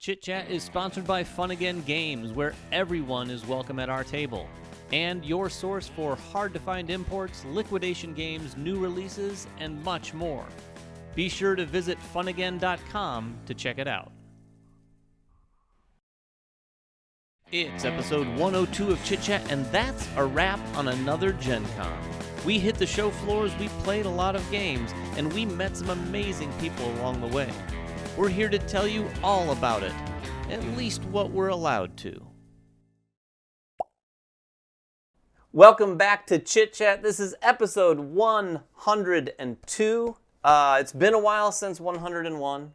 Chit Chat is sponsored by Fun Again Games, where everyone is welcome at our table, and your source for hard-to-find imports, liquidation games, new releases, and much more. Be sure to visit funagain.com to check it out. It's episode 102 of Chit Chat, and that's a wrap on another GenCon. We hit the show floors, we played a lot of games, and we met some amazing people along the way. We're here to tell you all about it, at least what we're allowed to. Welcome back to Chit Chat. This is episode 102. It's been a while since 101.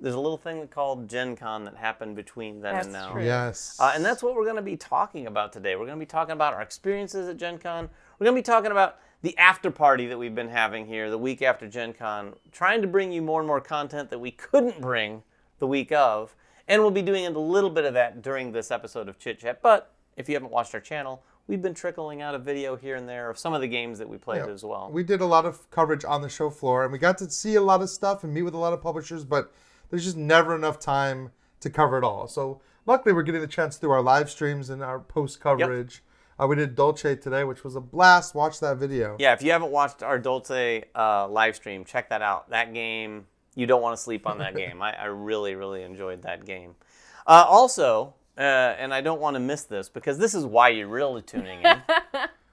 There's a little thing called GenCon that happened between then and now. True. Yes. And that's what we're going to be talking about today. We're going to be talking about our experiences at GenCon. We're going to be talking about the after party that we've been having here the week after GenCon, trying to bring you more and more content that we couldn't bring the week of. And we'll be doing a little bit of that during this episode of Chit Chat. But if you haven't watched our channel, we've been trickling out a video here and there of some of the games that we played as well. We did a lot of coverage on the show floor, and we got to see a lot of stuff and meet with a lot of publishers, but there's just never enough time to cover it all. So luckily, we're getting the chance through our live streams and our post coverage. Yep. We did Dolce today, which was a blast. Watch that video. Yeah, if you haven't watched our Dolce live stream, check that out. That game, you don't want to sleep on that game. I really, really enjoyed that game. Also, and I don't want to miss this because this is why you're really tuning in.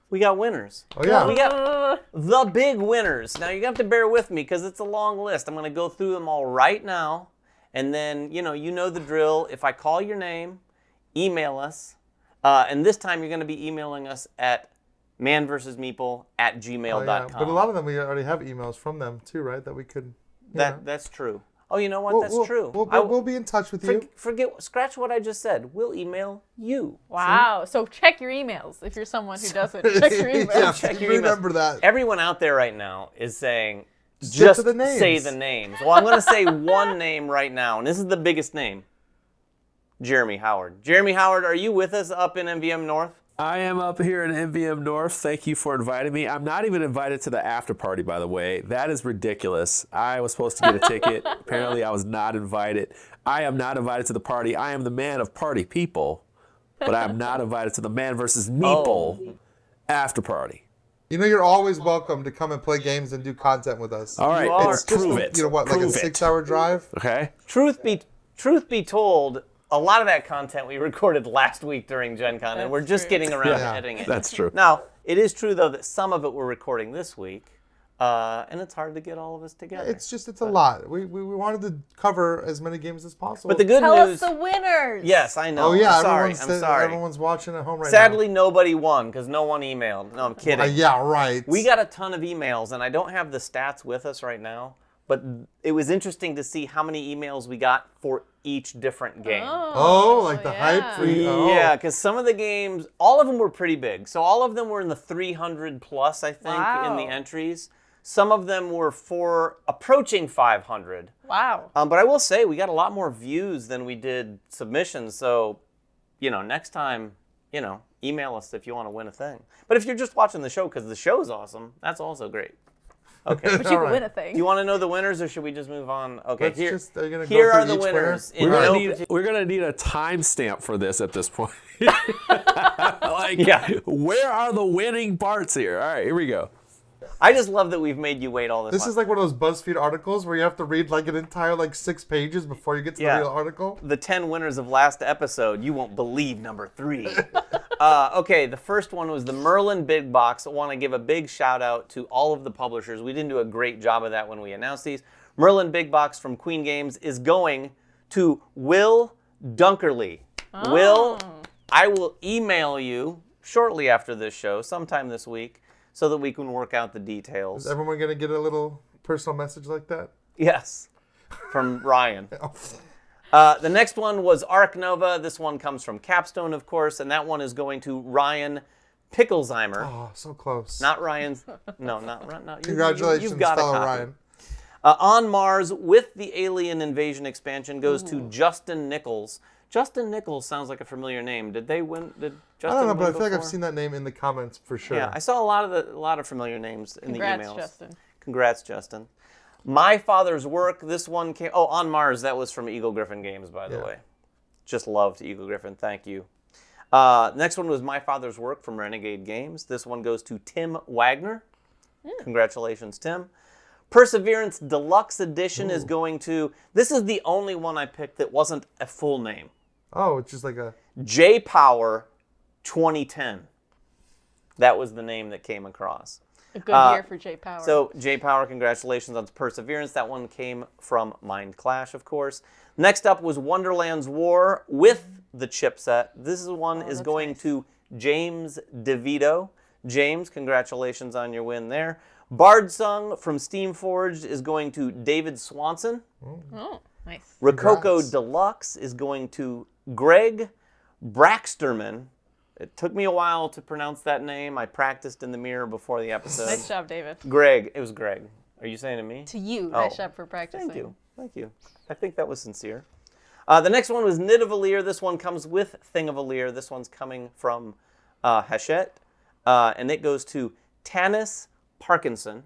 We got winners. Oh, yeah. We got the big winners. Now, you have to bear with me because it's a long list. I'm going to go through them all right now. And then, you know the drill. If I call your name, email us. And this time, you're going to be emailing us at manversusmeeple@gmail.com. Oh, yeah. But a lot of them, we already have emails from them, too, right? That we could... That's true. Oh, you know what? That's true. We'll be in touch with you. Scratch what I just said. We'll email you. Wow. See? So check your emails if you're someone who doesn't. Check your emails. Yeah, check your remember emails. that. Everyone out there right now is saying, just say the names. Well, I'm going to say one name right now, and this is the biggest name. Jeremy Howard. Jeremy Howard, are you with us up in MVM North? I am up here in MVM North. Thank you for inviting me. I'm not even invited to the after party, by the way. That is ridiculous. I was supposed to get a ticket. Apparently, I was not invited. I am not invited to the party. I am the man of party people, but I am not invited to the Man versus Meeple after party. You know, you're always welcome to come and play games and do content with us. All right, let's prove it. You know what, like a 6-hour drive? Okay. Truth be told, a lot of that content we recorded last week during GenCon, and we're just getting around to editing it. That's true. Now, it is true, though, that some of it we're recording this week, and it's hard to get all of us together. It's a lot. We wanted to cover as many games as possible. But the good Tell news... us the winners! Yes, I know. Oh, yeah. I'm sorry. Everyone's watching at home right Sadly, nobody won because no one emailed. No, I'm kidding. Yeah, right. We got a ton of emails, and I don't have the stats with us right now, but it was interesting to see how many emails we got for each different game. Oh, like the hype for you? Oh. Yeah, because some of the games, all of them were pretty big. So all of them were in the 300 plus, I think, in the entries. Some of them were for approaching 500. Wow. But I will say, we got a lot more views than we did submissions. So, next time, email us if you want to win a thing. But if you're just watching the show because the show's awesome, that's also great. Okay. But you can win a thing. Do you want to know the winners, or should we just move on? Okay, here are the winners. We're gonna need a timestamp for this at this point. Where are the winning parts here? All right, here we go. I just love that we've made you wait all this This time. is like one of those BuzzFeed articles where you have to read like an entire 6 pages before you get to the real article. The 10 winners of last episode. You won't believe number 3. Okay, the first one was the Merlin Big Box. I want to give a big shout out to all of the publishers. We didn't do a great job of that when we announced these. Merlin Big Box from Queen Games is going to Will Dunkerley. Oh. Will, I will email you shortly after this show, sometime this week, so that we can work out the details. Is everyone going to get a little personal message like that? Yes, from Ryan. The next one was Arc Nova. This one comes from Capstone, of course, and that one is going to Ryan Picklesheimer. Oh, so close. Not Ryan's. No, not Ryan. Congratulations, you've got fellow a copy. Ryan. On Mars with the Alien Invasion expansion goes to Justin Nichols. Justin Nichols sounds like a familiar name. Did they win? Did Justin I don't know, win but I feel like I've before? seen that name in the comments for sure. Yeah, I saw a lot of familiar names in the emails. Congrats, Justin. Congrats, Justin. My Father's Work. This one came. Oh, On Mars. That was from Eagle Griffin Games, by the way. Just loved Eagle Griffin. Thank you. Next one was My Father's Work from Renegade Games. This one goes to Tim Wagner. Congratulations, Tim. Perseverance Deluxe Edition is going to... This is the only one I picked that wasn't a full name. Oh, it's just like a... J-Power 2010. That was the name that came across. A good year for J Power. So, J-Power, congratulations on Perseverance. That one came from Mind Clash, of course. Next up was Wonderland's War with the chipset. This one is going nice. to James DeVito. James, congratulations on your win there. Bardsung from Steamforged is going to David Swanson. Oh, nice. Rococo Congrats. Deluxe is going to Greg Braxterman. It took me a while to pronounce that name. I practiced in the mirror before the episode. Nice job, David. Greg. It was Greg. Are you saying to me? To you, Oh. nice job for practicing. Thank you. Thank you. I think that was sincere. The next one was Nidavellir. This one comes with Thingavalier. This one's coming from Hachette. And it goes to Tanis Parkinson.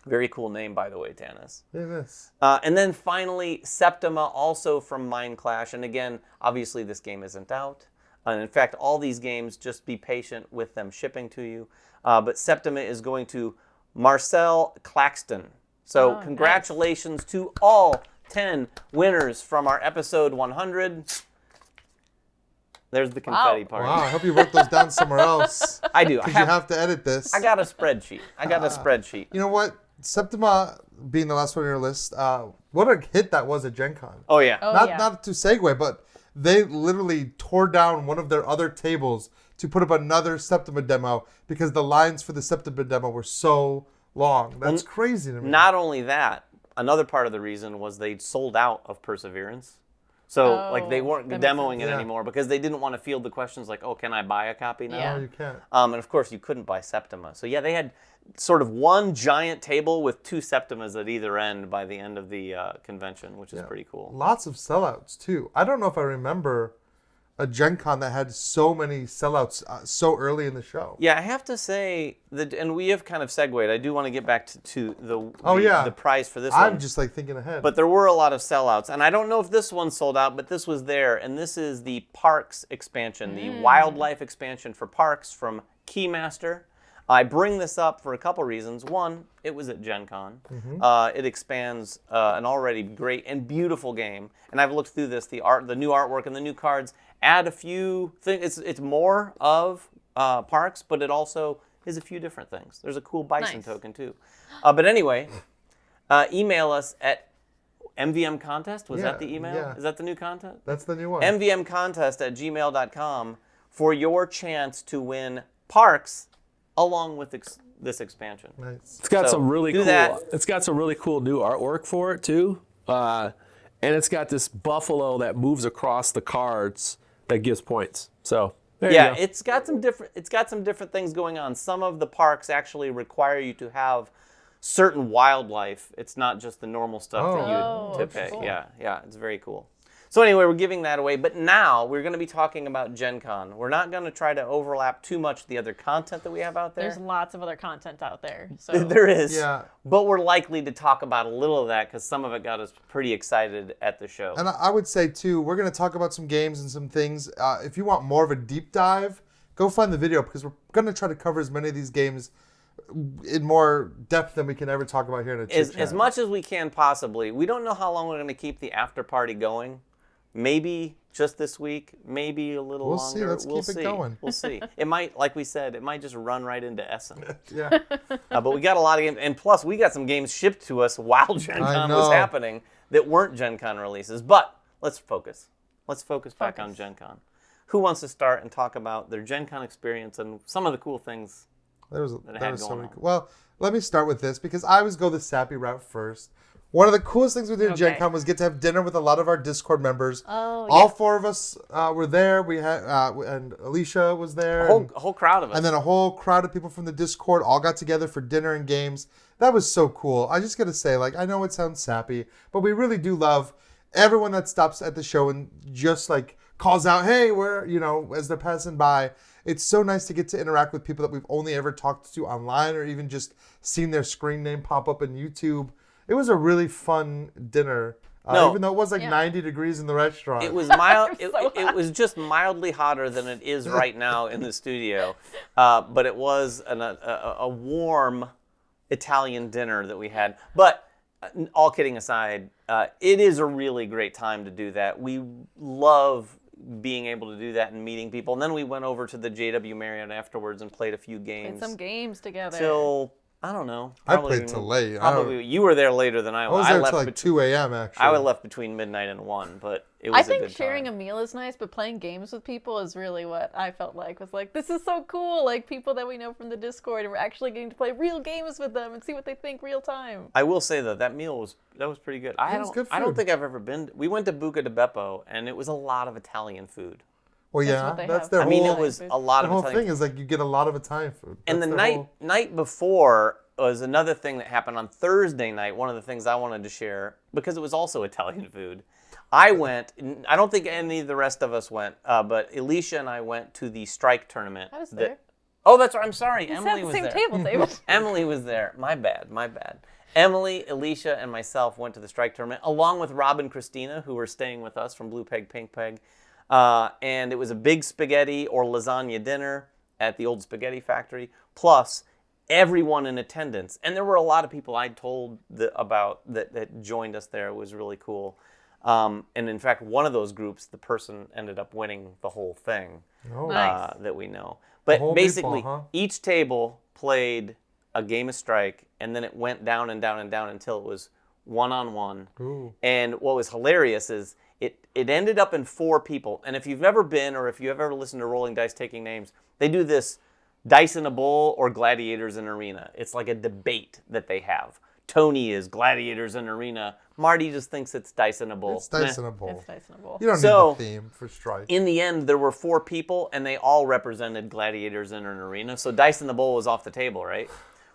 Very cool name, by the way, Tanis. Look at this. And then finally, Septima, also from Mind Clash. And again, obviously this game isn't out. And in fact, all these games, just be patient with them shipping to you. But Septima is going to Marcel Claxton. So Oh, congratulations to all 10 winners from our episode 100. There's the confetti part. Wow, I hope you wrote those down somewhere else. I do. Because you have to edit this. I got a spreadsheet. You know what? Septima being the last one on your list, what a hit that was at GenCon. Oh, yeah. Oh, not yeah. not to segue, but they literally tore down one of their other tables to put up another Septima demo because the lines for the Septima demo were so long. That's crazy to me. Not only that, another part of the reason was they'd sold out of Perseverance. So, like, they weren't that makes demoing it sense. anymore because they didn't want to field the questions like, oh, can I buy a copy now? Yeah. No, you can't. And of course, you couldn't buy Septima. So, yeah, they had sort of one giant table with two Septimas at either end by the end of the convention, which is pretty cool. Lots of sellouts, too. I don't know if I remember a GenCon that had so many sellouts so early in the show. Yeah, I have to say that, and we have kind of segued. I do want to get back to the the prize for this one. I'm just like thinking ahead. But there were a lot of sellouts, and I don't know if this one sold out, but this was there, and this is the Parks expansion, the wildlife expansion for Parks from Keymaster. I bring this up for a couple reasons. One, it was at GenCon. It expands an already great and beautiful game, and I've looked through this, the new artwork, and the new cards. Add a few things. It's more of Parks, but it also is a few different things. There's a cool bison Nice. token too. But anyway, email us at MVM Contest. Was that the email? yeah. Is that the new content? That's the new one. MVMcontest@gmail.com for your chance to win Parks along with this expansion. Nice. It's got So, some really do cool. that. It's got some really cool new artwork for it too, and it's got this buffalo that moves across the cards that gives points. So there you Yeah, go. it's got some different things going on. Some of the parks actually require you to have certain wildlife. It's not just the normal stuff that Oh, you that's pick. cool. Yeah, it's very cool. So anyway, we're giving that away, but now we're going to be talking about GenCon. We're not going to try to overlap too much the other content that we have out there. There's lots of other content out there. So There is. Yeah. But we're likely to talk about a little of that because some of it got us pretty excited at the show. And I would say, too, we're going to talk about some games and some things. If you want more of a deep dive, go find the video because we're going to try to cover as many of these games in more depth than we can ever talk about here in a Chit Chat. As much as we can possibly. We don't know how long we're going to keep the after party going. Maybe just this week, maybe a little We'll see. longer. Let's keep it going. We'll see. It might, like we said, it might just run right into Essen. Yeah. But we got a lot of games, and plus we got some games shipped to us while Gen Con was know. happening that weren't Gen Con releases. But let's focus. Let's focus back on Gen Con. Who wants to start and talk about their Gen Con experience and some of the cool things? That was had so going many on. cool. Well, let me start with this because I always go the sappy route first. One of the coolest things we did at Gen Okay. Con was get to have dinner with a lot of our Discord members. Oh, All four of us were there. We had and Alicia was there. A whole crowd of us. And then a whole crowd of people from the Discord all got together for dinner and games. That was so cool. I just got to say, like, I know it sounds sappy, but we really do love everyone that stops at the show and just, like, calls out, hey, we're, as they're passing by. It's so nice to get to interact with people that we've only ever talked to online or even just seen their screen name pop up on YouTube. It was a really fun dinner No. Even though it was like Yeah. 90 degrees in the restaurant. It was mild. I'm so It was just mildly hotter than it is right now in the studio, but it was a warm Italian dinner that we had. But all kidding aside, it is a really great time to do that. We love being able to do that and meeting people. And then we went over to the JW Marriott afterwards and played a few games. Played some games together. Till, I don't know. I played till late. Probably, you were there later than I I was. was there till like 2 a.m. actually. I left between midnight and 1, but it was I a good think sharing time. a meal is nice, but playing games with people is really what I felt like. Was like, this is so cool. Like people that we know from the Discord, and we're actually getting to play real games with them and see what they think real time. I will say though, that meal was pretty good. I was good don't food. think I've ever been. We went to Buca di Beppo, and it was a lot of Italian food. Well, That's yeah, what they that's have. their I mean, whole, it was a lot the of whole Italian. thing is like you get a lot of Italian food. And the That's their night before was another thing that happened on Thursday night. One of the things I wanted to share, because it was also Italian food. I went. I don't think any of the rest of us went, but Alicia and I went to the strike tournament. I was there. Oh, that's right. I'm sorry. We sat Emily at the was same there. table, David. Emily was there. My bad. Emily, Alicia, and myself went to the strike tournament, along with Rob and Christina, who were staying with us from Blue Peg, Pink Peg. And it was a big spaghetti or lasagna dinner at the old spaghetti factory, plus everyone in attendance. And there were a lot of people I'd told about that joined us there. It was really cool. And in fact, one of those groups, the person ended up winning the whole thing Nice. that we know. whole But basically, meatball, huh? each table played a game of strike, and then it went down and down and down until it was one-on-one. Ooh. And what was hilarious is it ended up in 4 people. And if you've ever been, or if you've ever listened to Rolling Dice Taking Names, they do this Dice in a Bowl or Gladiators in Arena. It's like a debate that they have. Tony is Gladiators in Arena. Marty just thinks it's Dice in a Bowl. It's Dice in Meh. a Bowl. It's nice and a bowl. You don't So- need the theme for Strike. In the end, there were 4 people, and they all represented Gladiators in an arena. So Dice in the Bowl was off the table, right?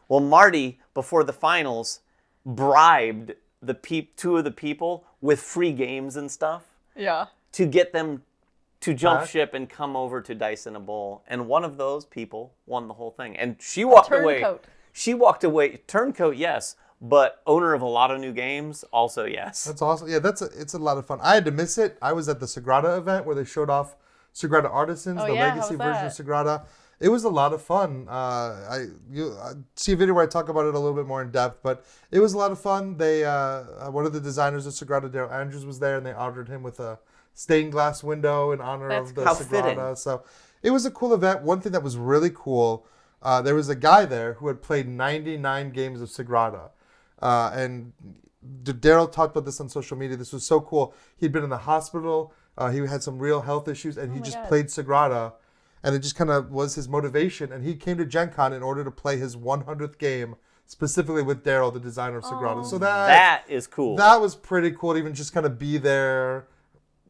Well, Marty, before the finals, bribed the 2 of the people with free games and stuff Yeah. to get them to jump Back? ship and come over to Dice in a Bowl. And one of those people won the whole thing. And she walked away. Turncoat. She walked away. Turncoat, yes. But owner of a lot of new games, also yes. That's awesome. Yeah, it's a lot of fun. I had to miss it. I was at the Sagrada event where they showed off Sagrada Artisans, Oh, the yeah? How legacy was version of that? Sagrada. It was a lot of fun. I see a video where I talk about it a little bit more in depth, but it was a lot of fun. They one of the designers of Sagrada, Daryl Andrews, was there, and they honored him with a stained glass window in honor That's of the How Sagrada. fitting. So it was a cool event. One thing that was really cool, there was a guy there who had played 99 games of Sagrada. And Daryl talked about this on social media. This was so cool. He'd been in the hospital. He had some real health issues, and he my just God. played Sagrada. And it just kind of was his motivation. And he came to GenCon in order to play his 100th game, specifically with Daryl, the designer of Sagrada. So That is cool. that was pretty cool to even just kind of be there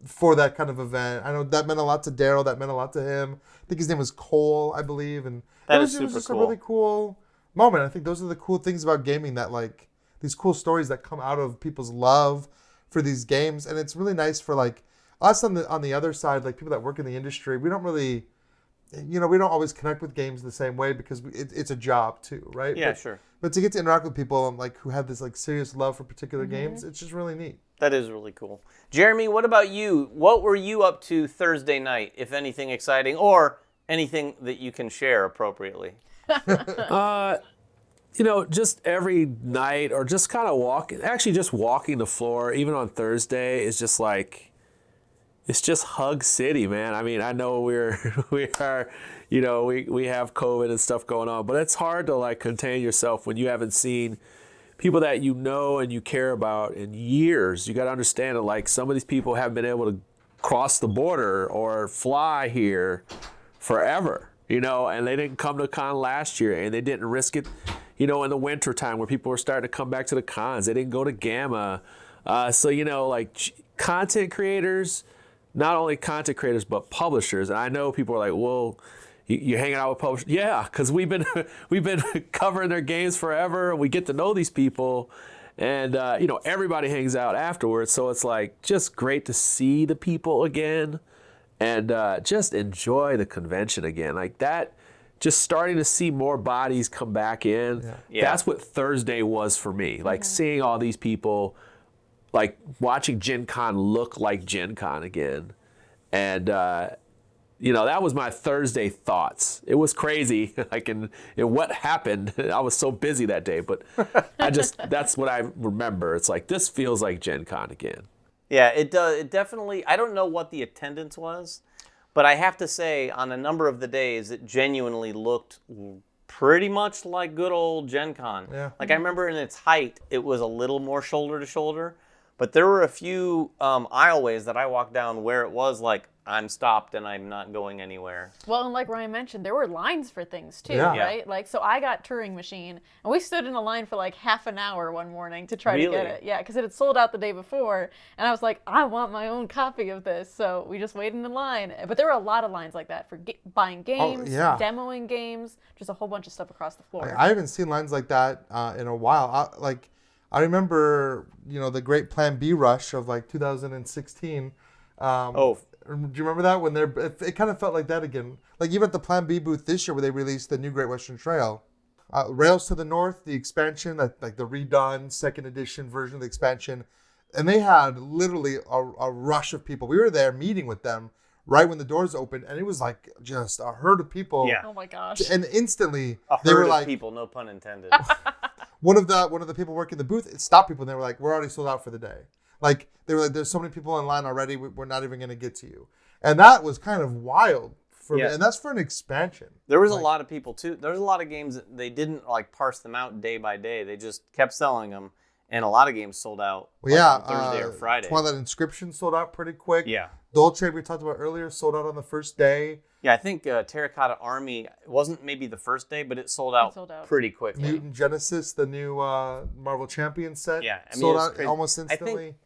for that kind of event. I know that meant a lot to Daryl. That meant a lot to him. I think his name was Cole, I believe. And That it is was super just cool. a really cool moment. I think those are the cool things about gaming, that like these cool stories that come out of people's love for these games. And it's really nice for like us on the other side, like people that work in the industry. We don't really, we don't always connect with games the same way because it's a job too, right? Yeah, But- sure. But to get to interact with people like who have this like serious love for particular Mm-hmm. games, it's just really neat. That is really cool. Jeremy, what about you? What were you up to Thursday night, if anything exciting, or anything that you can share appropriately? Just every night or just kind of walking the floor, even on Thursday, is just like, it's just hug city, man. I mean, I know we have COVID and stuff going on, but it's hard to like contain yourself when you haven't seen people that you know and you care about in years. You got to understand that like some of these people haven't been able to cross the border or fly here forever, and they didn't come to con last year and they didn't risk it, in the winter time where people were starting to come back to the cons. They didn't go to Gamma. Content creators, not only content creators, but publishers. And I know people are like, well, you're hanging out with publishers. Yeah, because we've been covering their games forever. And we get to know these people. And, everybody hangs out afterwards. So it's like just great to see the people again and just enjoy the convention again. Like that, just starting to see more bodies come back in. Yeah. That's what Thursday was for me. Like seeing all these people like watching Gen Con look like Gen Con again. And, that was my Thursday thoughts. It was crazy. Like, in what happened, I was so busy that day, but that's what I remember. It's like, this feels like Gen Con again. Yeah, it does. It definitely, I don't know what the attendance was, but I have to say, on a number of the days, it genuinely looked pretty much like good old Gen Con. Yeah. Like, I remember in its height, it was a little more shoulder to shoulder, but there were a few aisleways that I walked down where it was like, I'm stopped and I'm not going anywhere. Well, and like Ryan mentioned, there were lines for things too, Yeah. right? Like, so I got Turing Machine, and we stood in a line for like half an hour one morning to try to get Really? it. Yeah, because it had sold out the day before, and I was like, I want my own copy of this. So we just waited in the line. But there were a lot of lines like that for buying games, yeah. demoing games, just a whole bunch of stuff across the floor. I haven't seen lines like that in a while. I remember, the great Plan B rush of like 2016. Do you remember that when it kind of felt like that again? Like even at the Plan B booth this year where they released the new Great Western Trail, Rails to the North, the expansion, like the redone second edition version of the expansion, and they had literally a rush of people. We were there meeting with them right when the doors opened, and it was like just a herd of people. Yeah. Oh my gosh. And instantly A they were herd of like, people, no pun intended. one of the people working the booth stopped people and they were like, we're already sold out for the day. Like they were like, there's so many people in line already, we're not even going to get to you. And that was kind of wild for me. Yeah. And that's for an expansion. There was a lot of people too. There was a lot of games that they didn't like parse them out day by day. They just kept selling them, and a lot of games sold out on Thursday or Friday. Twilight Inscription sold out pretty quick. Yeah. Dolce, we talked about earlier, sold out on the first day. Yeah, I think Terracotta Army wasn't maybe the first day, but it sold out, pretty quickly. Mutant Genesis, the new Marvel Champion set, Yeah, I mean, sold it was out crazy. almost I instantly. think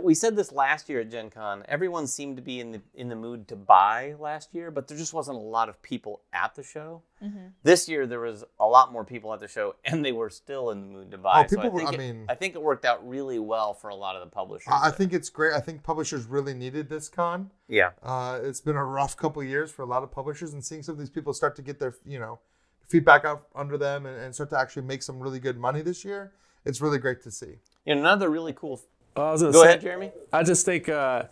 we said this last year at Gen Con. Everyone seemed to be in the mood to buy last year, but there just wasn't a lot of people at the show. Mm-hmm. This year there was a lot more people at the show, and they were still in the mood to buy. I think it worked out really well for a lot of the publishers. I think it's great. I think publishers really needed this con. Yeah. It's been a rough couple of years for a lot of publishers, and seeing some of these people start to get their feedback out under them and start to actually make some really good money this year, it's really great to see. Another really cool. Go ahead, Jeremy. I just think, we're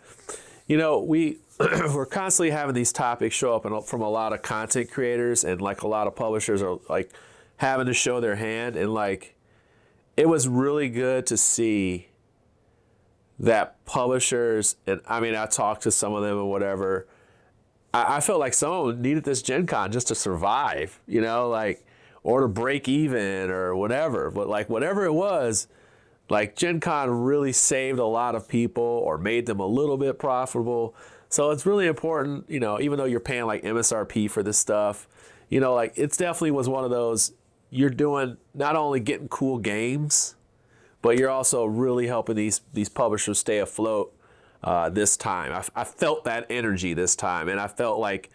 constantly having these topics show up from a lot of content creators, and like a lot of publishers are like having to show their hand. And like, it was really good to see that publishers, and I mean, I talked to some of them and whatever. I felt like some of them needed this Gen Con just to survive, or to break even or whatever. But like, whatever it was, like Gen Con really saved a lot of people or made them a little bit profitable. So it's really important, even though you're paying like MSRP for this stuff, like it definitely was one of those, you're doing not only getting cool games, but you're also really helping these publishers stay afloat this time. I felt that energy this time, and I felt like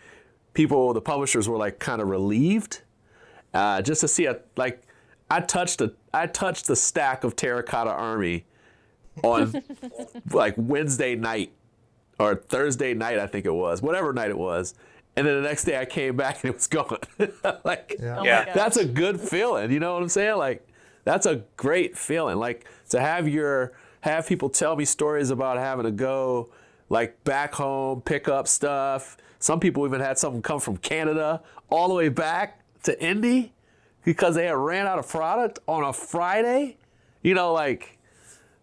the publishers were like kind of relieved just to see I touched the stack of Terracotta Army on like Wednesday night or Thursday night, I think it was, whatever night it was. And then the next day I came back and it was gone. That's a good feeling. You know what I'm saying? Like, that's a great feeling. Like, to have people tell me stories about having to go like back home, pick up stuff. Some people even had something come from Canada all the way back to Indy because they had ran out of product on a Friday.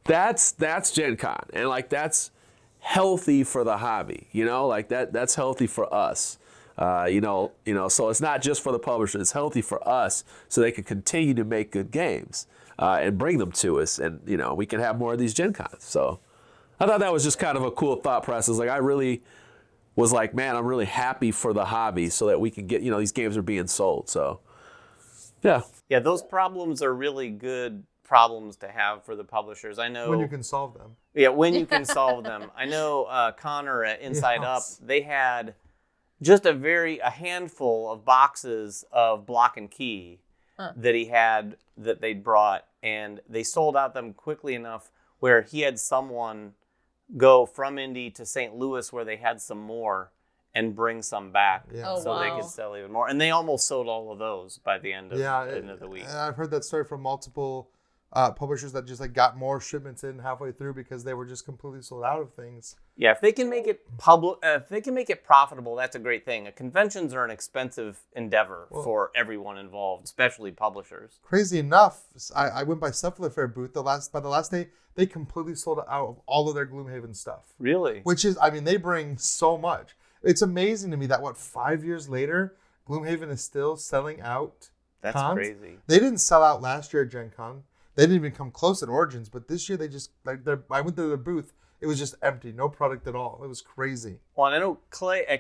That's Gen Con. And like, that's healthy for the hobby, like that's healthy for us. So it's not just for the publisher, it's healthy for us so they can continue to make good games and bring them to us, and we can have more of these Gen Cons. So I thought that was just kind of a cool thought process. Like, I really was like, man, I'm really happy for the hobby so that we can get, these games are being sold. So yeah, those problems are really good problems to have for the publishers. I know when you can solve them. Yeah, when you can solve them. I know Connor at Inside Up, they had just a handful of boxes of Block and Key that they'd brought, and they sold out them quickly enough where he had someone go from Indy to St. Louis where they had some more and bring some back they could sell even more. And they almost sold all of those by the end of the week. And I've heard that story from multiple publishers that just like got more shipments in halfway through because they were just completely sold out of things. Yeah, if they can make it public, if they can make it profitable, that's a great thing. Conventions are an expensive endeavor for everyone involved, especially publishers. Crazy enough, I went by Cephalor Fair booth by the last day. They completely sold out of all of their Gloomhaven stuff. Really? Which is, I mean, they bring so much. It's amazing to me that 5 years later, Gloomhaven is still selling out. That's cons. crazy. They didn't sell out last year at GenCon. They didn't even come close at Origins, but this year they just I went to the booth. It was just empty, no product at all. It was crazy. Well, and I know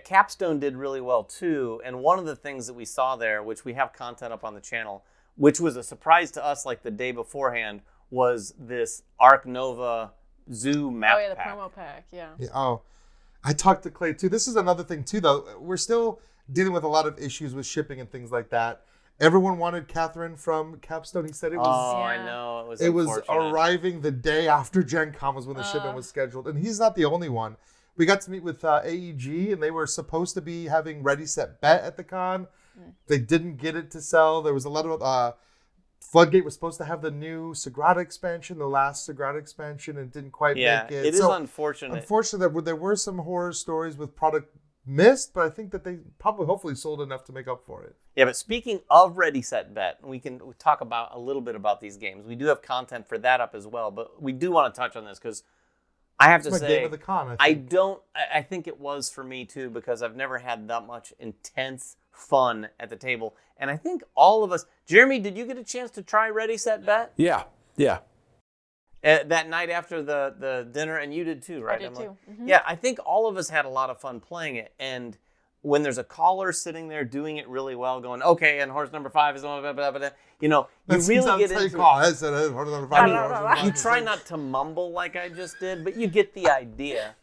Capstone did really well too. And one of the things that we saw there, which we have content up on the channel, which was a surprise to us, like the day beforehand, was this Arc Nova Zoo map Oh yeah, the pack. promo pack. Yeah. I talked to Clay too. This is another thing too, though. We're still dealing with a lot of issues with shipping and things like that. Everyone wanted Catherine from Capstone. He said it was. Oh, Yeah. I know. It was unfortunate. arriving the day after Gen Con was when the shipment was scheduled. And he's not the only one. We got to meet with AEG, and they were supposed to be having Ready, Set, Bet at the con. They didn't get it to sell. There was a lot of... Floodgate was supposed to have the new Sagrada expansion, the last Sagrada expansion, and didn't quite make it. It is unfortunate. Unfortunate that there were some horror stories with product missed, but I think that they probably hopefully sold enough to make up for it. Yeah, but speaking of Ready, Set, Bet, we talk about a little bit about these games. We do have content for that up as well, but we do want to touch on this because I have to My say, game of the con, I think. I think it was for me too because I've never had that much intense fun at the table. And I think all of us, Jeremy, did you get a chance to try Ready, Set, Bet? Yeah. That night after the dinner, and you did too, right? I did Emily? too. Mm-hmm. Yeah, I think all of us had a lot of fun playing it. And when there's a caller sitting there doing it really well, going, okay, and horse number 5 is blah, blah, blah, blah, blah, you know, you really get into it. You try not to mumble like I just did, but you get the idea.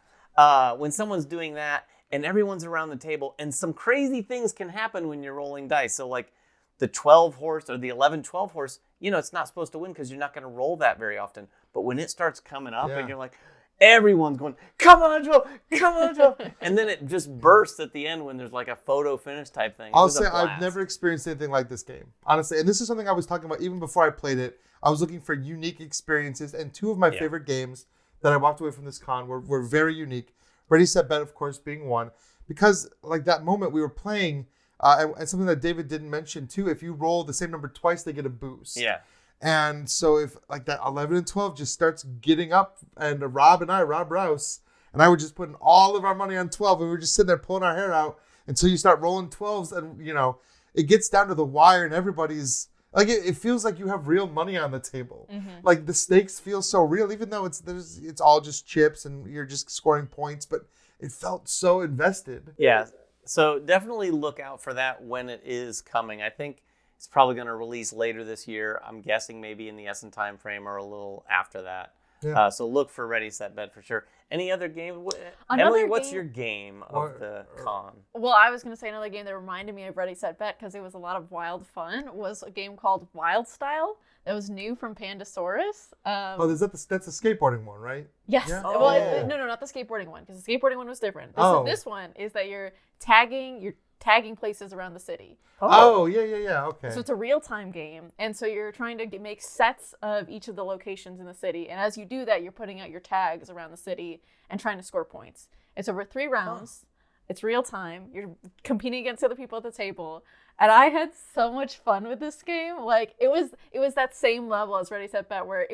When someone's doing that and everyone's around the table, and some crazy things can happen when you're rolling dice. So like the 12 horse or the 11-12 horse, you know, it's not supposed to win because you're not going to roll that very often. But when it starts coming up and you're like, everyone's going, come on, 12, come on, 12. And then it just bursts at the end when there's like a photo finish type thing. I'll say I've never experienced anything like this game, honestly. And this is something I was talking about even before I played it. I was looking for unique experiences, and two of my favorite games that I walked away from this con were very unique. Ready, Set, Bet, of course, being one. Because like that moment we were playing, and something that David didn't mention too, if you roll the same number twice, they get a boost. Yeah. And so if like that 11 and 12 just starts getting up, and Rob Rouse, and I were just putting all of our money on 12, and we were just sitting there pulling our hair out until you start rolling 12s, and you know, it gets down to the wire, and everybody's like, it feels like you have real money on the table. Mm-hmm. Like the stakes feel so real, even though it's all just chips and you're just scoring points, but it felt so invested. Yeah. So definitely look out for that when it is coming. I think it's probably going to release later this year. I'm guessing maybe in the Essen time frame or a little after that. Yeah. So look for Ready, Set, Bet for sure. Any other game? Emily, what's your game of the con? Well, I was going to say another game that reminded me of Ready, Set, Bet because it was a lot of wild fun was a game called Wild Style that was new from Pandasaurus. That's a skateboarding one, right? Yes. Yeah? Well, no, not the skateboarding one because the skateboarding one was different. This one is that you're tagging places around the city. Oh, yeah, okay. So it's a real-time game, and so you're trying to make sets of each of the locations in the city, and as you do that, you're putting out your tags around the city and trying to score points. It's over 3 rounds. It's real-time. You're competing against other people at the table, and I had so much fun with this game. Like, it was that same level as Ready, Set, Bet, where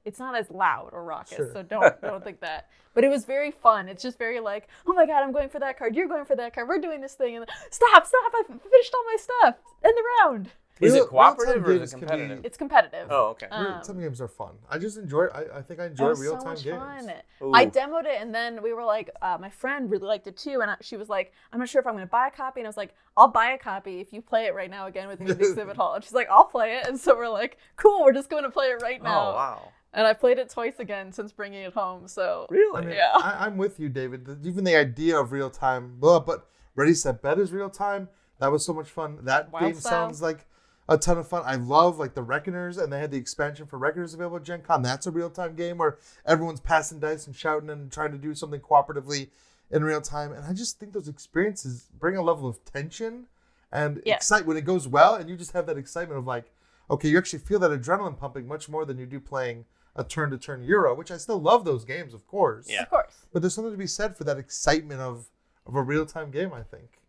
it's not as loud or raucous, so don't think that. But it was very fun. It's just very like, oh my God, I'm going for that card. You're going for that card. We're doing this thing. And stop. I finished all my stuff. End the round. Is it cooperative or is it competitive? It's competitive. Oh, okay. Real-time games are fun. I just enjoy it. I think I enjoy real-time games. Fun. I demoed it, and then we were like, my friend really liked it too, and she was like, I'm not sure if I'm going to buy a copy, and I was like, I'll buy a copy if you play it right now again with me at the exhibit hall. And she's like, I'll play it, and so we're like, cool, we're just going to play it right now. Oh, wow. And I played it twice again since bringing it home, so... Really? I mean, yeah. I'm with you, David. Even the idea of real-time, but Ready, Set, Bet is real-time. That was so much fun. That game sounds like a ton of fun. I love like the Reckoners, and they had the expansion for Reckoners available at Gen Con. That's a real-time game where everyone's passing dice and shouting and trying to do something cooperatively in real time. And I just think those experiences bring a level of tension and excitement when it goes well, and you just have that excitement of like, okay, you actually feel that adrenaline pumping much more than you do playing a turn-to-turn Euro, which I still love those games, of course. Yeah. Of course. But there's something to be said for that excitement of a real-time game, I think.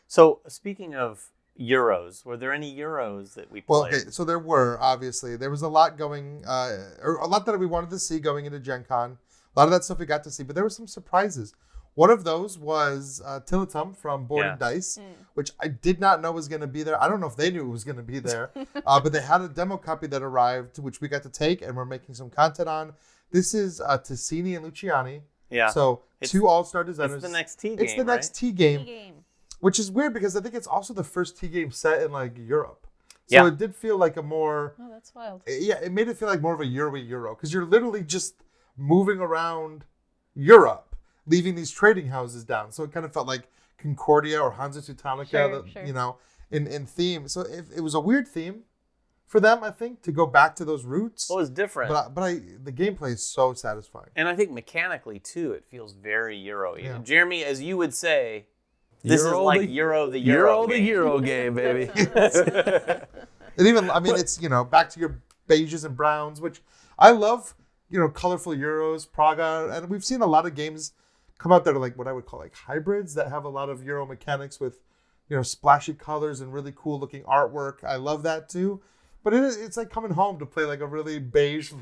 So speaking of Euros, were there any Euros that we played? Well, okay, so there were, obviously. There was a lot going, or a lot that we wanted to see going into Gen Con. A lot of that stuff we got to see, but there were some surprises. One of those was Tiletum from Board and Dice, which I did not know was going to be there. I don't know if they knew it was going to be there, but they had a demo copy that arrived, which we got to take, and we're making some content on. This is Tassini and Luciani. Yeah. So two all-star designers. It's the next T game, It's the next T game, Game. which is weird because I think it's also the first T game set in like Europe. So Yeah. it did feel like a more... Oh, that's wild. Yeah, it made it feel like more of a Euro because you're literally just moving around Europe, leaving these trading houses down. So it kind of felt like Concordia or Hansa Teutonica, Sure. you know, in theme. So it was a weird theme for them, I think, to go back to those roots. Well, it was different. But the gameplay is so satisfying. And I think mechanically, too, it feels very Euro. Yeah. Jeremy, as you would say, this is Euro like the- Euro the Euro the game. Euro game, baby. And even, I mean, it's, you know, back to your beiges and browns, which I love, you know, colorful Euros, Praga, and we've seen a lot of games come out that are like what I would call like hybrids that have a lot of Euro mechanics with, you know, splashy colors and really cool looking artwork. I love that too. But it's like coming home to play like a really beige,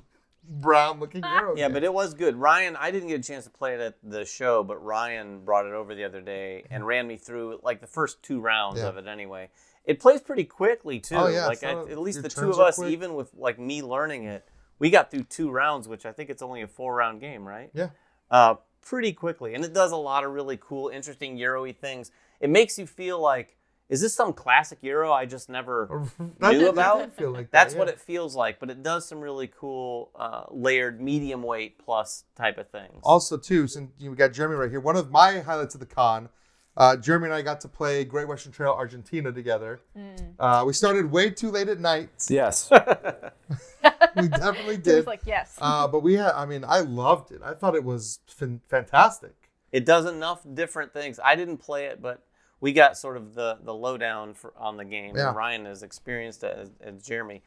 brown looking Euro Yeah, game. but it was good. Ryan, I didn't get a chance to play it at the show, but Ryan brought it over the other day and ran me through like the first 2 rounds of it anyway. It plays pretty quickly too. Oh, yeah, Like it's not at least your the 2 turns of are us, quick. even with like me learning it, we got through 2 rounds, which I think it's only a 4-round game, right? Yeah. Pretty quickly. And it does a lot of really cool, interesting Euro-y things. It makes you feel like, is this some classic Euro I just never knew about? It did feel like That's that, what yeah. it feels like, but it does some really cool layered medium weight plus type of things. Also, too, since we got Jeremy right here, one of my highlights of the con, Jeremy and I got to play Great Western Trail Argentina together. We started way too late at night. Yes. We definitely He did. was like, yes. But we had, I mean, I loved it. I thought it was fantastic. It does enough different things. I didn't play it, but we got sort of the lowdown on the game. Yeah. And Ryan has experienced it as Jeremy.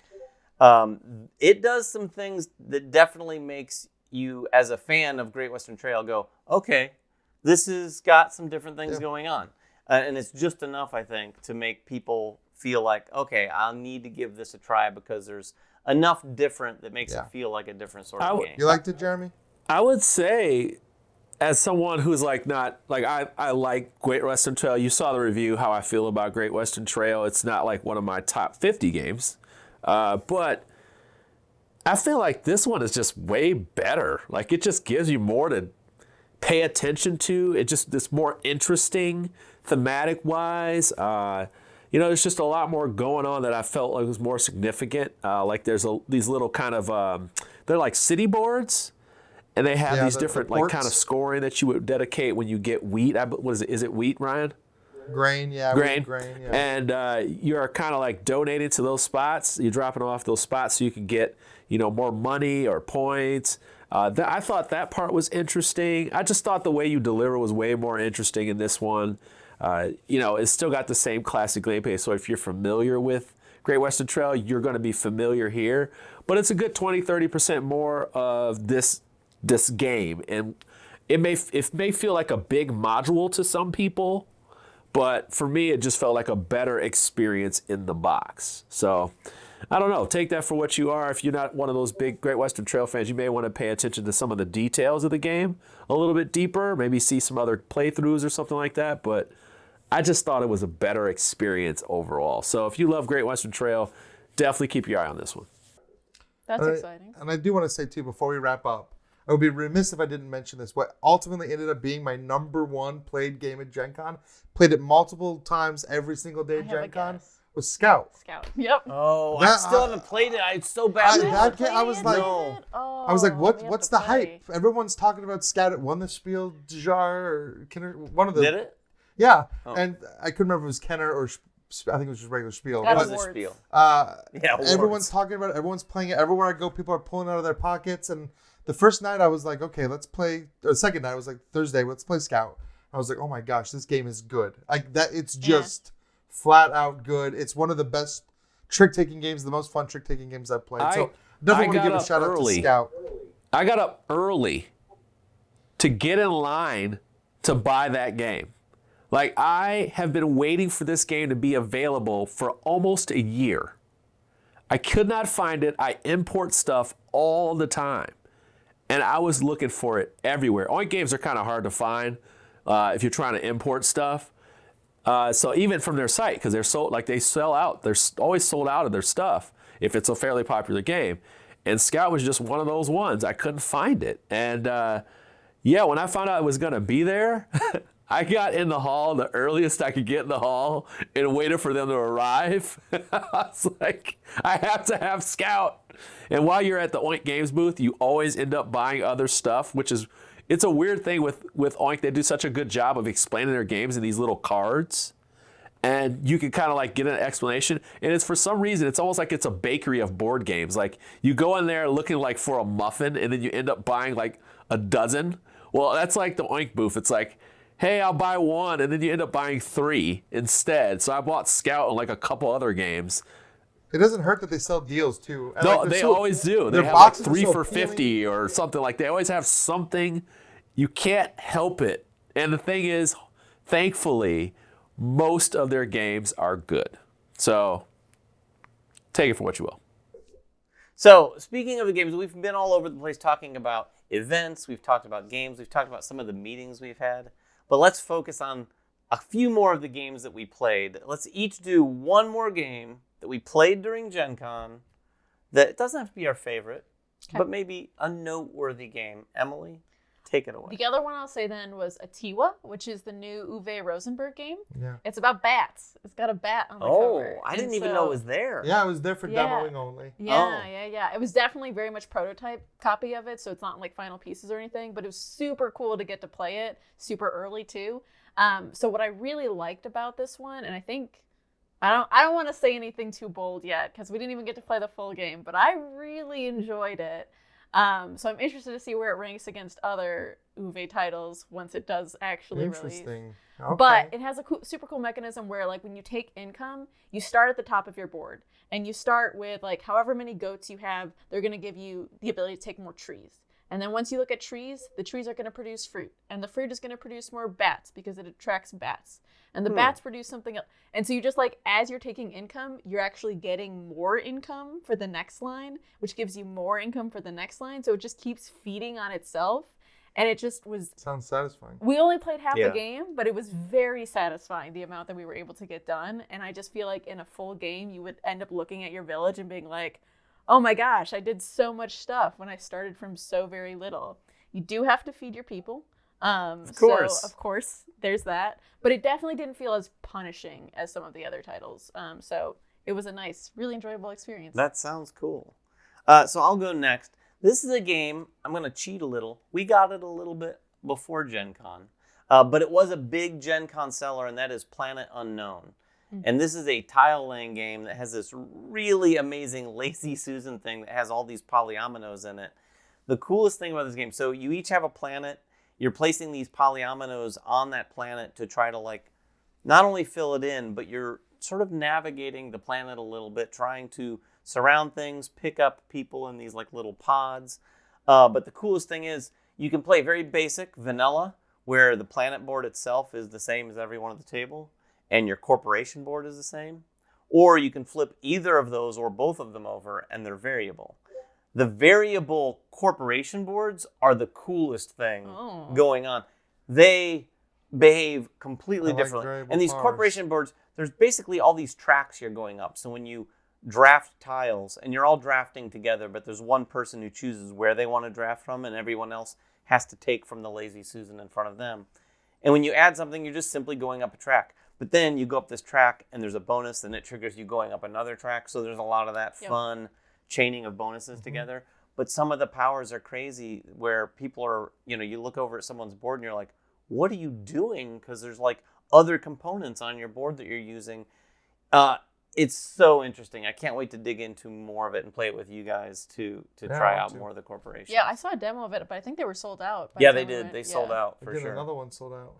It does some things that definitely makes you, as a fan of Great Western Trail, go, okay, this has got some different things going on. And it's just enough, I think, to make people feel like, okay, I'll need to give this a try because there's enough different that makes it feel like a different sort of game. You liked it, Jeremy? I would say, as someone who's like not like I like Great Western Trail. You saw the review how I feel about Great Western Trail. It's not like one of my top 50 games, but I feel like this one is just way better. Like it just gives you more to pay attention to. It's more interesting thematic wise. You know, there's just a lot more going on that I felt like was more significant. Like there's these little kind of they're like city boards. And they have these different like kind of scoring that you would dedicate when you get wheat. What is it? Is it wheat, Ryan? Grain, yeah. Grain. Yeah. And you're kind of like donating to those spots. You're dropping off those spots so you can get, you know, more money or points. I thought that part was interesting. I just thought the way you deliver was way more interesting in this one. You know, it's still got the same classic gameplay. So if you're familiar with Great Western Trail, you're going to be familiar here. But it's a good 20-30% more of this game, and it may feel like a big module to some people, but for me it just felt like a better experience in the box. So I don't know, take that for what you are. If you're not one of those big Great Western Trail fans, you may want to pay attention to some of the details of the game a little bit deeper, maybe see some other playthroughs or something like that, but I just thought it was a better experience overall. So if you love Great Western Trail, definitely keep your eye on this one. That's exciting. And I do want to say, too, before we wrap up, I would be remiss if I didn't mention this. What ultimately ended up being my #1 played game at Gen Con, played it multiple times every single day at I have a Gen Con, guess. was Scout. Scout. Yep. Oh, I That- still haven't played it. I so badly. that game, I was like, No. I was like, what's the hype? Everyone's talking about Scout. It won the Spiel des Jahres or Kenner, one of the. Did it? Yeah, Oh. and I couldn't remember if it was Kenner or I think it was just regular Spiel. That It But, was a awards. spiel. yeah, awards. everyone's talking about it. Everyone's playing it. Everywhere I go, people are pulling out of their pockets. And the first night I was like, okay, let's play. Or the second night I was like, Thursday, let's play Scout. I was like, oh my gosh, this game is good. Like that, it's just flat out good. It's one of the best trick-taking games, the most fun trick-taking games I've played. So I definitely want to got give a up shout out to early. Scout. I got up early to get in line to buy that game. Like, I have been waiting for this game to be available for almost a year. I could not find it. I import stuff all the time. And I was looking for it everywhere. Oink games are kind of hard to find if you're trying to import stuff. So even from their site, because they're sold, like they sell out. They're always sold out of their stuff if it's a fairly popular game. And Scout was just one of those ones. I couldn't find it. And when I found out it was going to be there, I got in the hall the earliest I could get in the hall and waited for them to arrive. I was like, I have to have Scout. And while you're at the Oink Games booth, you always end up buying other stuff, which is, it's a weird thing with Oink. They do such a good job of explaining their games in these little cards. And you can kind of like get an explanation. And it's for some reason, it's almost like it's a bakery of board games. Like you go in there looking like for a muffin and then you end up buying like a dozen. Well, that's like the Oink booth. It's like, hey, I'll buy one, and then you end up buying 3 instead. So I bought Scout and like a couple other games. It doesn't hurt that they sell deals too. And No, like, they always do. They their have like boxes are 3 so for appealing. 50 or something like. They always have something. You can't help it. And the thing is, thankfully, most of their games are good. So take it for what you will. So, speaking of the games, we've been all over the place talking about events, we've talked about games, we've talked about some of the meetings we've had. But let's focus on a few more of the games that we played. Let's each do one more game that we played during GenCon that it doesn't have to be our favorite, but maybe a noteworthy game. Emily, take it away. The other one I'll say then was Atiwa, which is the new Uwe Rosenberg game. Yeah. It's about bats. It's got a bat on the cover. I didn't And even know it was there. Yeah, I was there for Yeah. demoing only. Yeah. It was definitely very much prototype copy of it, so it's not like final pieces or anything, but it was super cool to get to play it super early too. So what I really liked about this one, and I think I don't want to say anything too bold yet because we didn't even get to play the full game, but I really enjoyed it. So I'm interested to see where it ranks against other Uwe titles once it does actually release. Interesting. Okay. But it has a super cool mechanism where, like, when you take income, you start at the top of your board. And you start with, like, however many goats you have, they're going to give you the ability to take more trees. And then once you look at trees, the trees are going to produce fruit. And the fruit is going to produce more bats because it attracts bats. And the bats produce something else. And so you just, like, as you're taking income, you're actually getting more income for the next line, which gives you more income for the next line. So it just keeps feeding on itself. And it just was... Sounds satisfying. We only played half Yeah. the game, but it was very satisfying, the amount that we were able to get done. And I just feel like in a full game, you would end up looking at your village and being like, oh my gosh, I did so much stuff when I started from so very little. You do have to feed your people. Of course. So, of course, there's that. But it definitely didn't feel as punishing as some of the other titles. So it was a nice, really enjoyable experience. That sounds cool. So I'll go next. This is a game, I'm going to cheat a little. We got it a little bit before GenCon. But it was a big GenCon seller, and that is Planet Unknown. And this is a tile-laying game that has this really amazing Lazy Susan thing that has all these polyominoes in it. The coolest thing about this game, so you each have a planet. You're placing these polyominoes on that planet to try to, like, not only fill it in, but you're sort of navigating the planet a little bit, trying to surround things, pick up people in these, like, little pods. But the coolest thing is you can play very basic vanilla, where the planet board itself is the same as everyone at the table, and your corporation board is the same. Or you can flip either of those or both of them over, and they're variable. The variable corporation boards are the coolest thing going on. They behave completely I like differently. variable And these powers. corporation boards, there's basically all these tracks you're going up. So when you draft tiles, and you're all drafting together, but there's one person who chooses where they want to draft from, and everyone else has to take from the Lazy Susan in front of them. And when you add something, you're just simply going up a track. But then you go up this track, and there's a bonus, and it triggers you going up another track. So there's a lot of that fun chaining of bonuses together. But some of the powers are crazy, where people are, you look over at someone's board, and you're like, what are you doing? Because there's, like, other components on your board that you're using. It's so interesting. I can't wait to dig into more of it and play it with you guys to try out more of the corporation. Yeah, I saw a demo of it, but I think they were sold out. by Yeah, the they time we did. went. They sold out for Again, sure. another one sold out.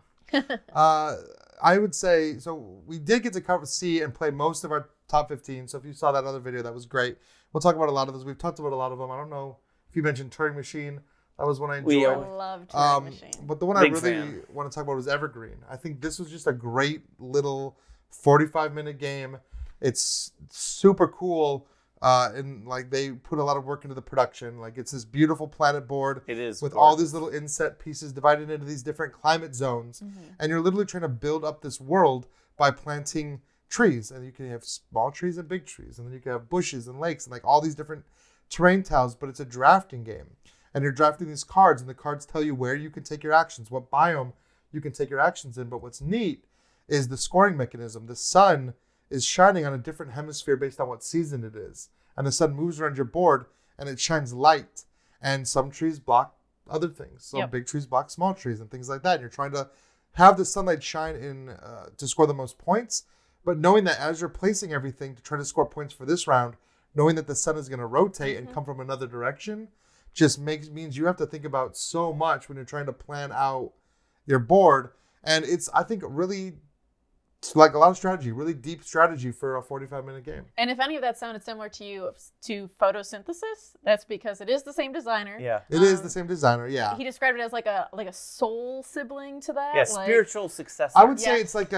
I would say, so we did get to see and play most of our top 15. So if you saw that other video, that was great. We'll talk about a lot of those. We've talked about a lot of them. I don't know if you mentioned Turing Machine. That was one I enjoyed. I love Turing Machine. But the one Big I really fan. want to talk about was Evergreen. I think this was just a great little 45-minute game. It's super cool. And like they put a lot of work into the production. Like it's this beautiful planet board. It is with gorgeous. all these little inset pieces divided into these different climate zones, and you're literally trying to build up this world by planting trees. And you can have small trees and big trees, and then you can have bushes and lakes and like all these different terrain tiles. But it's a drafting game, and you're drafting these cards, and the cards tell you where you can take your actions, what biome you can take your actions in. But what's neat is the scoring mechanism. The sun is shining on a different hemisphere based on what season it is. And the sun moves around your board and it shines light. And some trees block other things. So big trees block small trees and things like that. And you're trying to have the sunlight shine in to score the most points. But knowing that as you're placing everything to try to score points for this round, knowing that the sun is going to rotate and come from another direction just means you have to think about so much when you're trying to plan out your board. And it's, I think, really like a lot of strategy, really deep strategy for a 45-minute game. And if any of that sounded similar to you to photosynthesis, that's because it is the same designer. Yeah. It is the same designer, yeah. He described it as like a soul sibling to that. Yeah, like, spiritual successor. I would say Yeah. it's like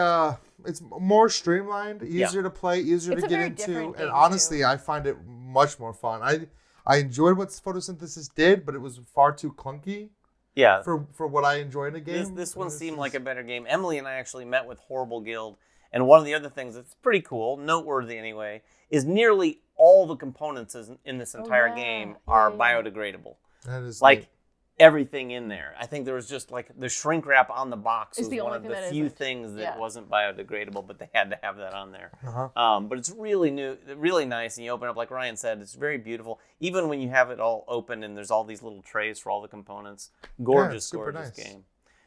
it's more streamlined, easier to play, easier It's to a get very into. different And game, honestly, too. I find it much more fun. I enjoyed what photosynthesis did, but it was far too clunky Yeah. for what I enjoy in a game. This one So seemed is- like a better game. Emily and I actually met with Horrible Guild, and one of the other things that's pretty cool, noteworthy anyway, is nearly all the components in this entire game are biodegradable. That is Like neat. everything in there. I think there was just like the shrink wrap on the box Is was the one only of thing the that few isn't. things that Yeah. wasn't biodegradable, but they had to have that on there. Uh-huh. But it's really new, really nice, and you open up, like Ryan said, it's very beautiful. Even when you have it all open and there's all these little trays for all the components. Gorgeous, super gorgeous nice. game.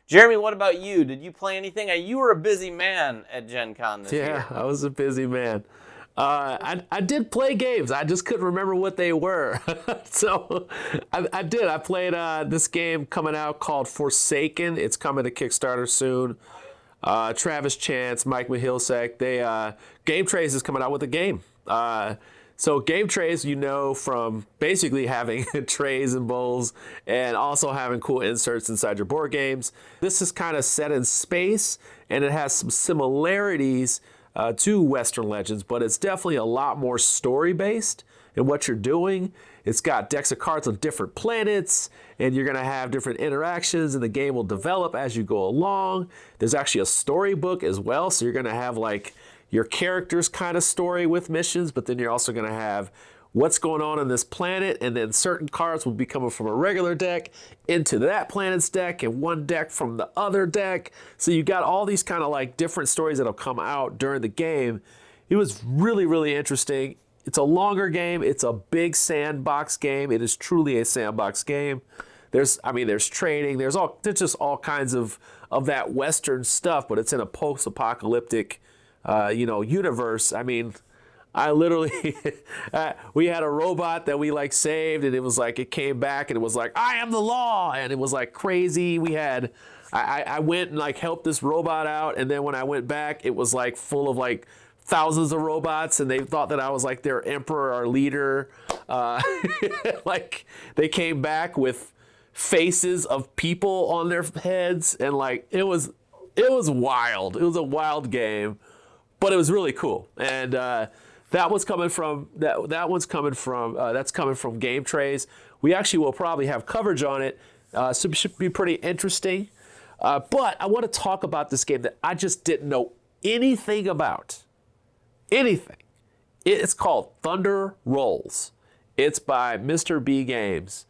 Jeremy, what about you? Did you play anything? You were a busy man at Gen Con this year. Yeah, I was a busy man. I did play games. I just couldn't remember what they were. So I did. I played this game coming out called Forsaken. It's coming to Kickstarter soon. Travis Chance, Mike Mahilsek, Game Trace is coming out with a game. So Game Trays, you know, from basically having trays and bowls and also having cool inserts inside your board games. This is kind of set in space, and it has some similarities to Western Legends, but it's definitely a lot more story-based in what you're doing. It's got decks of cards on different planets, and you're going to have different interactions, and the game will develop as you go along. There's actually a storybook as well, so you're going to have like your character's kind of story with missions, but then you're also going to have what's going on this planet, and then certain cards will be coming from a regular deck into that planet's deck and one deck from the other deck. So you got all these kind of like different stories that'll come out during the game. It was really, really interesting. It's a longer game. It's a big sandbox game. It is truly a sandbox game. There's trading. There's just all kinds of that Western stuff, but it's in a post-apocalyptic universe. I mean, I literally, we had a robot that we like saved, and it was like, it came back and it was like, I am the law. And it was like crazy. I went and like helped this robot out. And then when I went back, it was like full of like thousands of robots, and they thought that I was like their emperor or leader. Like they came back with faces of people on their heads, and like, it was wild. It was a wild game. But it was really cool, and that's coming from Game Trays. We actually will probably have coverage on it, so it should be pretty interesting. But I want to talk about this game that I just didn't know anything about. Anything. It's called Thunder Rolls. It's by Mr. B Games.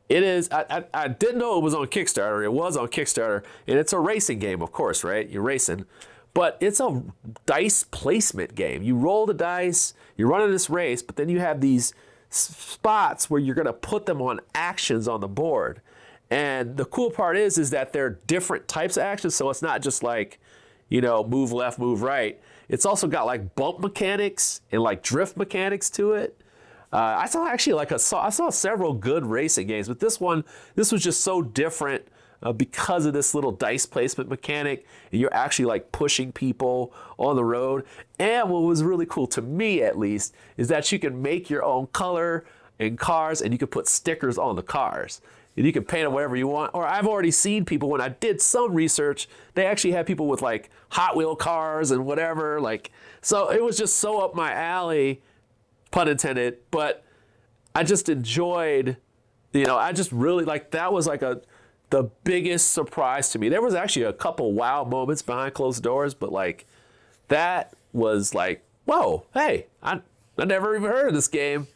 It is. I didn't know it was on Kickstarter. It was on Kickstarter, and it's a racing game, of course, right? You're racing. But it's a dice placement game. You roll the dice, you're running this race, but then you have these spots where you're going to put them on actions on the board. And the cool part is that they're different types of actions, so it's not just like, move left, move right. It's also got like bump mechanics and like drift mechanics to it. I saw several good racing games, but this was just so different because of this little dice placement mechanic. And you're actually like pushing people on the road. And what was really cool to me, at least, is that you can make your own color in cars, and you can put stickers on the cars. And you can paint it whatever you want. Or I've already seen people, when I did some research, they actually had people with like Hot Wheel cars and whatever. Like, so it was just so up my alley, pun intended. But I just enjoyed, I just really like, that was like the biggest surprise to me. There was actually a couple wow moments behind closed doors, but like that was like, whoa, hey, I never even heard of this game.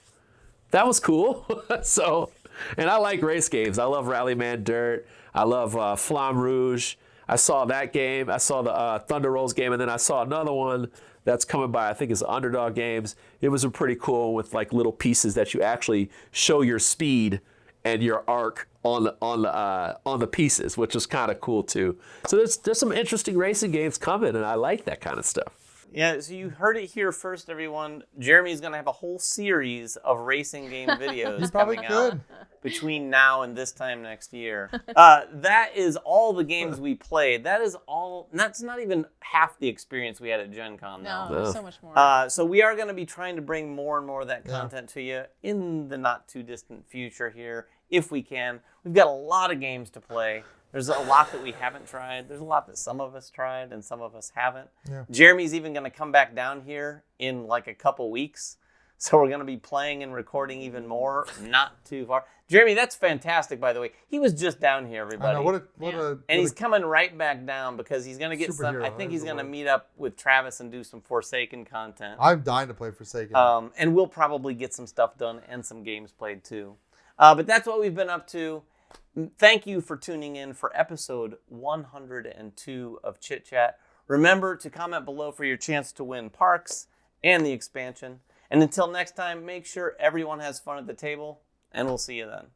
That was cool. So, and I like race games. I love Rallyman Dirt. I love Flamme Rouge. I saw that game. I saw the Thunder Rolls game, and then I saw another one that's coming by. I think it's Underdog Games. It was a pretty cool with like little pieces that you actually show your speed and your arc on the pieces, which is kind of cool too. So there's some interesting racing games coming, and I like that kind of stuff. Yeah, so you heard it here first, everyone. Jeremy's going to have a whole series of racing game videos coming out between now and this time next year. That is all the games we played. That's not even half the experience we had at GenCon. No, there's so much more. So we are going to be trying to bring more and more of that content to you in the not too distant future here, if we can. We've got a lot of games to play. There's a lot that we haven't tried. There's a lot that some of us tried and some of us haven't. Yeah. Jeremy's even going to come back down here in like a couple weeks. So we're going to be playing and recording even more, not too far. Jeremy, that's fantastic, by the way. He was just down here, everybody. I know, and he's coming right back down because he's going to get some. I think he's going to meet up with Travis and do some Forsaken content. I'm dying to play Forsaken. And we'll probably get some stuff done and some games played too. But that's what we've been up to. Thank you for tuning in for episode 102 of Chit Chat. Remember to comment below for your chance to win Parks and the expansion. And until next time, make sure everyone has fun at the table, and we'll see you then.